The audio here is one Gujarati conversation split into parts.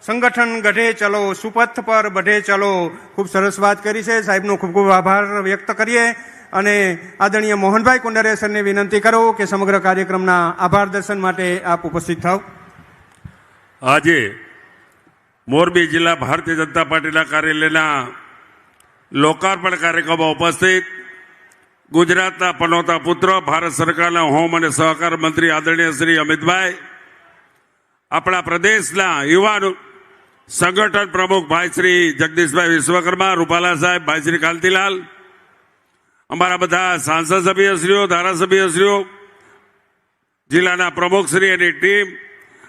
સંગઠન ગઢે ચલો, સુપથ પર બઢે ચલો. ખૂબ સરસ વાત કરી છે. સાહેબનો ખૂબ ખૂબ આભાર વ્યક્ત કરીએ અને આદરણીય મોહનભાઈ કુંડારિયા વિનંતી કરું કે સમગ્ર કાર્યક્રમના આભાર દર્શન માટે આપ ઉપસ્થિત થાવ. આજે મોરબી જિલ્લા ભારતીય જનતા પાર્ટીના કાર્યાલયના લોકાર્પણ કાર્યક્રમમાં ઉપસ્થિત ગુજરાતના પનોતા પુત્ર, ભારત સરકારના હોમ અને સહકાર મંત્રી આદરણીય શ્રી અમિતભાઈ, આપણા પ્રદેશના યુવાન સંગઠન પ્રમુખ ભાઈ શ્રી જગદીશભાઈ વિશ્વકર્મા, રૂપાલા સાહેબ, ભાઈ શ્રી કાંતિલાલ, અમારા બધા સાંસદ સભ્યશ્રીઓ, ધારાસભ્યશ્રીઓ, જિલ્લાના પ્રમુખશ્રી એની ટીમ,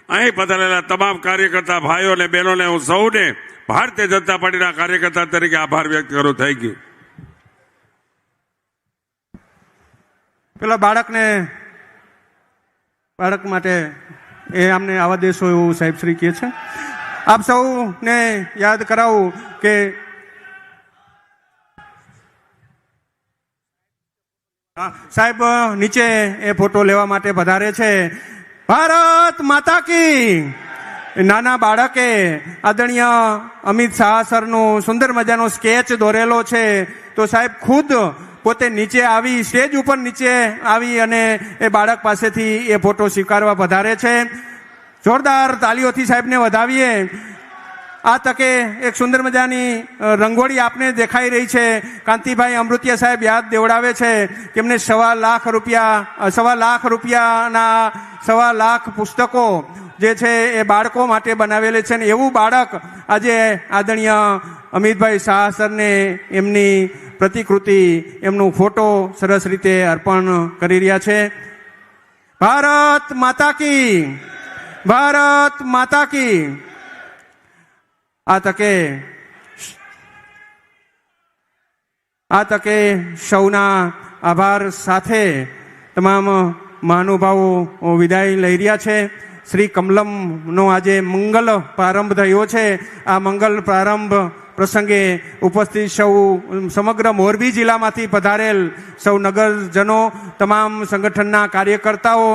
અહીં પધારેલા તમામ કાર્યકર્તા ભાઈઓ અને બહેનોને હું સૌને ભારતીય જનતા પાર્ટીના કાર્યકર્તા તરીકે આભાર વ્યક્ત કરું. Thank you. પેલા બાળક માટે એ અમને આવા દેશો એવું સાહેબ શ્રી કહે છે. આપ સૌને યાદ કરાવું કે સાહેબ નીચે એ ફોટો લેવા માટે પધારે છે. ભારત માતા કી. નાના બાળકે આદરણીય અમિત શાહ સરનું સુંદર મજાનો સ્કેચ દોરેલો છે. તો સાહેબ ખુદ પોતે નીચે આવી, સ્ટેજ ઉપર નીચે આવી અને એ બાળક પાસેથી એ ફોટો સ્વીકારવા પધારે છે. જોરદાર તાલીઓથી સાહેબને વધાવીએ. આ તકે એક સુંદર મજાની રંગોળી આપને દેખાઈ રહી છે. કાંતિભાઈ અમૃતિયા સાહેબ યાદ દેવડાવે છે કે એમને સવા લાખ રૂપિયાના 1.25 લાખ પુસ્તકો જે છે એ બાળકો માટે બનાવેલે છે. ને એવું બાળક આજે આદરણીય અમિતભાઈ શાહ સરને એમની પ્રતિકૃતિ, એમનું ફોટો સરસ રીતે અર્પણ કરી રહ્યા છે. ભારત માતા કી, ભારત માતા કી. આ તકે સૌના આભાર સાથે તમામ મહાનુભાવો વિદાય લઈ રહ્યા છે. શ્રી કમલમનો આજે મંગલ પ્રારંભ થયો છે. આ મંગલ પ્રારંભ પ્રસંગે ઉપસ્થિત સૌ સમગ્ર મોરબી જિલ્લામાંથી પધારેલ સૌ નગરજનો, તમામ સંગઠનના કાર્યકર્તાઓ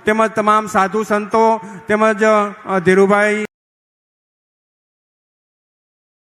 તેમજ તમામ સાધુ સંતો તેમજ ધીરુભાઈ